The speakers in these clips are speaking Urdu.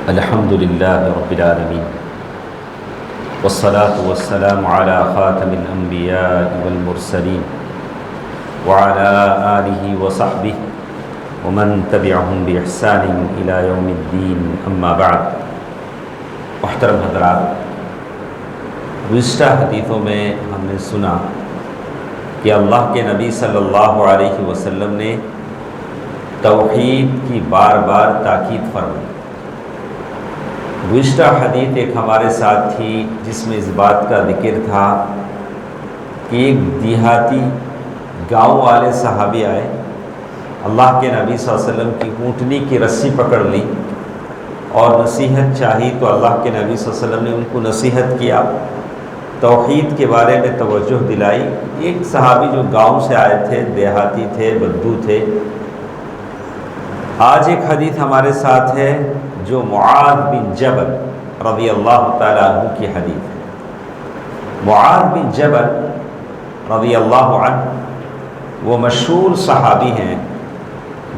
الحمد لله رب العالمين والصلاة والسلام على خاتم الأنبياء والمرسلين وعلى آله وصحبه ومن تبعهم بإحسان إلى يوم الدين أما بعد. محترم حضرات، گزشتہ حدیثوں میں ہم نے سنا کہ اللہ کے نبی صلی اللہ علیہ وسلم نے توحید کی بار بار تاکید فرمائی. گزشتہ حدیث ایک ہمارے ساتھ تھی جس میں اس بات کا ذکر تھا کہ ایک دیہاتی گاؤں والے صحابی آئے، اللہ کے نبی صلی اللہ علیہ وسلم کی اونٹنی کی رسی پکڑ لی اور نصیحت چاہی تو اللہ کے نبی صلی اللہ علیہ وسلم نے ان کو نصیحت کیا، توحید کے بارے میں توجہ دلائی. ایک صحابی جو گاؤں سے آئے تھے، دیہاتی تھے، بدو تھے. آج ایک حدیث ہمارے ساتھ ہے جو معاذ بن جبل رضی اللہ تعالیٰ عنہ کی حدیث ہے. معاذ بن جبل رضی اللہ عنہ وہ مشہور صحابی ہیں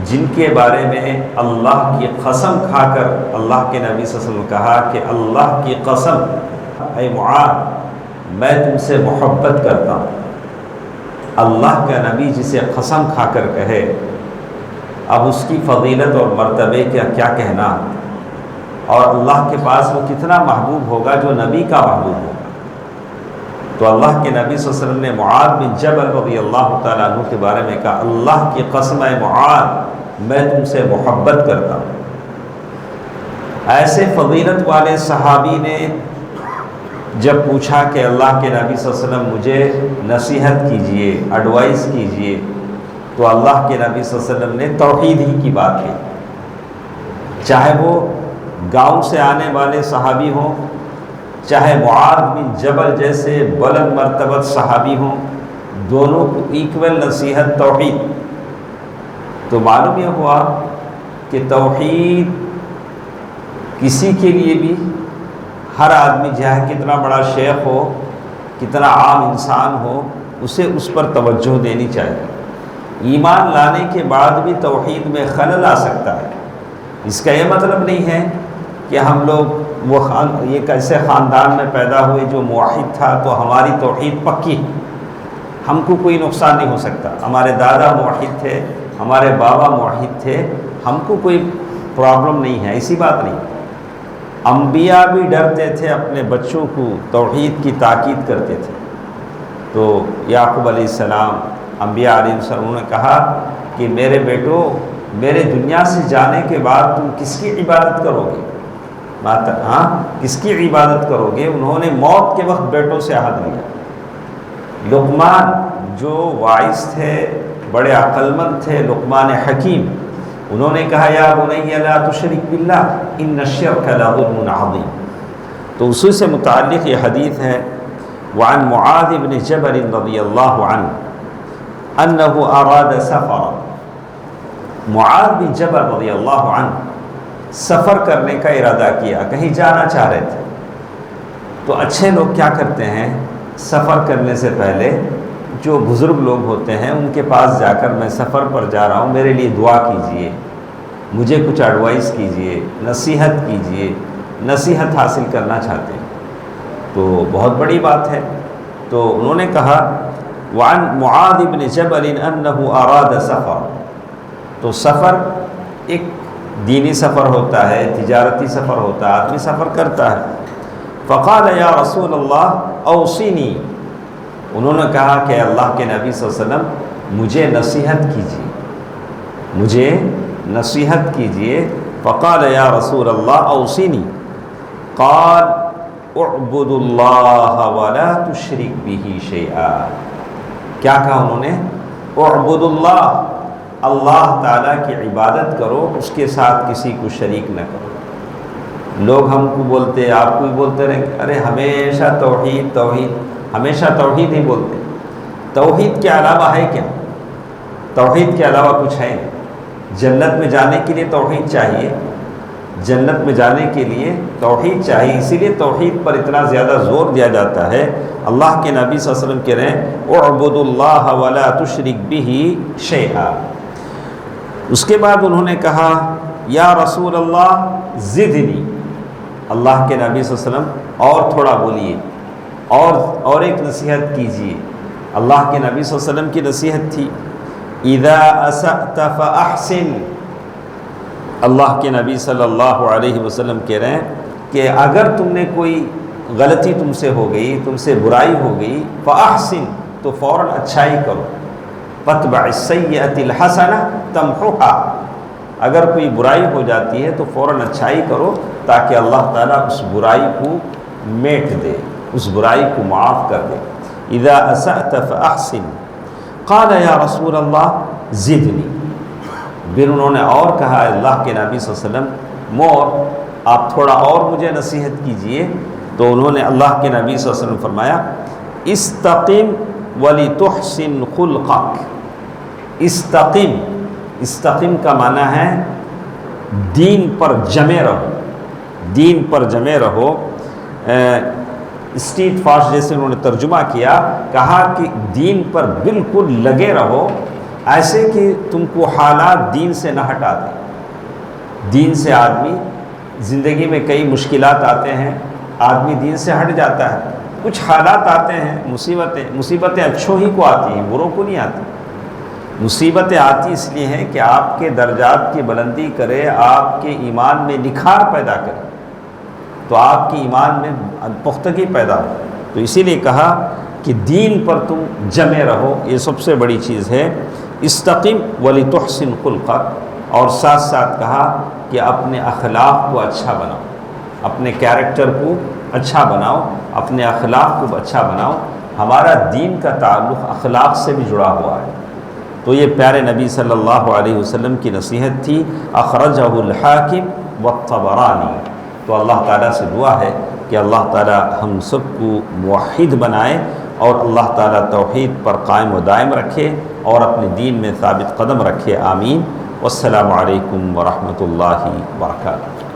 جن کے بارے میں اللہ کی قسم کھا کر اللہ کے نبی صلی اللہ علیہ وسلم نے کہا کہ اللہ کی قسم اے معاذ میں تم سے محبت کرتا ہوں. اللہ کا نبی جسے قسم کھا کر کہے، اب اس کی فضیلت اور مرتبے کا کیا کہنا، اور اللہ کے پاس وہ کتنا محبوب ہوگا جو نبی کا محبوب ہوگا. تو اللہ کے نبی صلی اللہ علیہ وسلم نے معاذ بن جبل رضی اللہ تعالیٰ عنہ کے بارے میں کہا اللہ کی قسم اے معاذ میں تم سے محبت کرتا ہوں. ایسے فضیلت والے صحابی نے جب پوچھا کہ اللہ کے نبی صلی اللہ علیہ وسلم مجھے نصیحت کیجئے، ایڈوائز کیجئے، تو اللہ کے نبی صلی اللہ علیہ وسلم نے توحید ہی کی بات کی. چاہے وہ گاؤں سے آنے والے صحابی ہوں، چاہے معاذ بن جبل جیسے بلند مرتبت صحابی ہوں، دونوں کو ایکول نصیحت توحید. تو معلوم یہ ہوا کہ توحید کسی کے لیے بھی، ہر آدمی چاہے کتنا بڑا شیخ ہو، کتنا عام انسان ہو، اسے اس پر توجہ دینی چاہیے. ایمان لانے کے بعد بھی توحید میں خلل آ سکتا ہے. اس کا یہ مطلب نہیں ہے کہ ہم لوگ یہ کیسے خاندان میں پیدا ہوئے جو موحد تھا تو ہماری توحید پکی، ہم کو کوئی نقصان نہیں ہو سکتا. ہمارے دادا موحد تھے، ہمارے بابا موحد تھے، ہم کو کوئی پرابلم نہیں ہے، ایسی بات نہیں. انبیاء بھی ڈرتے تھے اپنے بچوں کو توحید کی تاکید کرتے تھے. تو یعقوب علیہ السلام، انبیاء علیہ السلام نے کہا کہ میرے بیٹو میرے دنیا سے جانے کے بعد تم کس کی عبادت کرو گے؟ کس کی عبادت کرو گے؟ انہوں نے موت کے وقت بیٹوں سے عہد لیا. لقمان جو واعظ تھے، بڑے عقل مند تھے، لقمان حکیم، انہوں نے کہا یا بنی لا تشرک باللہ ان الشرک لظلم عظیم. تو اسی سے متعلق یہ حدیث ہے. وعن معاذ بن جبل رضی اللہ عنہ انہ اراد سفرا. معاذ بن جبل رضی اللہ عنہ سفر کرنے کا ارادہ کیا، کہیں جانا چاہ رہے تھے. تو اچھے لوگ کیا کرتے ہیں، سفر کرنے سے پہلے جو بزرگ لوگ ہوتے ہیں ان کے پاس جا کر میں سفر پر جا رہا ہوں، میرے لیے دعا کیجئے، مجھے کچھ ایڈوائز کیجئے، نصیحت کیجئے، نصیحت حاصل کرنا چاہتے ہیں. تو بہت بڑی بات ہے. تو انہوں نے کہا وعن معاذ بن جبل انہ اراد سفر. تو سفر ایک دینی سفر ہوتا ہے، تجارتی سفر ہوتا ہے، آدمی سفر کرتا ہے. فقال یا رسول اللہ اوصینی. انہوں نے کہا کہ اللہ کے نبی صلی اللہ علیہ وسلم مجھے نصیحت کیجیے، مجھے نصیحت کیجیے. فقال یا رسول اللہ اوصینی. قال اعبد اللہ ولا تشرک بہ شیئا. کیا کہا انہوں نے؟ اعبد اللہ، اللہ تعالیٰ کی عبادت کرو، اس کے ساتھ کسی کو شریک نہ کرو. لوگ ہم کو بولتے، آپ کو بھی بولتے رہیں ارے ہمیشہ توحید توحید، ہمیشہ توحید ہی بولتے. توحید کے علاوہ ہے کیا؟ توحید کے علاوہ کچھ ہے؟ جنت میں جانے کے لیے توحید چاہیے، جنت میں جانے کے لیے توحید چاہیے. اسی لیے توحید پر اتنا زیادہ زور دیا جاتا ہے. اللہ کے نبی صلی اللہ علیہ وسلم کہہ رہے ہیں اعبد اللہ ولا تشرک بہ شیئا. اس کے بعد انہوں نے کہا یا رسول اللہ زدنی، اللہ کے نبی صلی اللہ علیہ وسلم اور تھوڑا بولیے، اور ایک نصیحت کیجیے۔ اللہ کے نبی صلی اللہ علیہ وسلم کی نصیحت تھی اذا اسأت فاحسن۔ اللہ کے نبی صلی اللہ علیہ وسلم کہہ رہے ہیں کہ اگر تم نے کوئی غلطی تم سے ہو گئی، تم سے برائی ہو گئی، فاحسن، تو فوراً اچھائی کرو۔ فاتبع السیئۃ الحسنہ تمحها، اگر کوئی برائی ہو جاتی ہے تو فوراً اچھائی کرو تاکہ اللہ تعالیٰ اس برائی کو میٹ دے، اس برائی کو معاف کر دے۔ اذا اسأت فاحسن قال یا رسول اللہ زدنی، پھر انہوں نے اور کہا اللہ کے نبی صلی اللہ علیہ وسلم مور، آپ تھوڑا اور مجھے نصیحت کیجئے۔ تو انہوں نے اللہ کے نبی صلی اللہ علیہ وسلم فرمایا استقم ولتحسن خلقک۔ استقم کا معنی ہے دین پر جمے رہو، دین پر جمے رہو۔ اسٹریٹ فاسٹ جیسے انہوں نے ترجمہ کیا، کہا کہ دین پر بالکل لگے رہو، ایسے کہ تم کو حالات دین سے نہ ہٹا دیں۔ دین سے آدمی، زندگی میں کئی مشکلات آتے ہیں، آدمی دین سے ہٹ جاتا ہے، کچھ حالات آتے ہیں، مصیبتیں اچھوں ہی کو آتی ہیں، بروں کو نہیں آتی۔ مصیبتیں آتی اس لیے ہیں کہ آپ کے درجات کی بلندی کرے، آپ کے ایمان میں نکھار پیدا کرے، تو آپ کی ایمان میں پختگی پیدا ہو۔ تو اسی لیے کہا کہ دین پر تم جمے رہو، یہ سب سے بڑی چیز ہے۔ استقم ولتحسن خلقک، اور ساتھ ساتھ کہا کہ اپنے اخلاق کو اچھا بناؤ، اپنے کیریکٹر کو اچھا بناؤ، اپنے اخلاق کو اچھا بناؤ۔ ہمارا دین کا تعلق اخلاق سے بھی جڑا ہوا ہے۔ تو یہ پیارے نبی صلی اللہ علیہ وسلم کی نصیحت تھی۔ اخرجہ الحاکم والطبرانی۔ تو اللہ تعالیٰ سے دعا ہے کہ اللہ تعالیٰ ہم سب کو موحد بنائے، اور اللہ تعالیٰ توحید پر قائم و دائم رکھے، اور اپنے دین میں ثابت قدم رکھے۔ آمین۔ والسلام علیکم ورحمۃ اللہ وبرکاتہ۔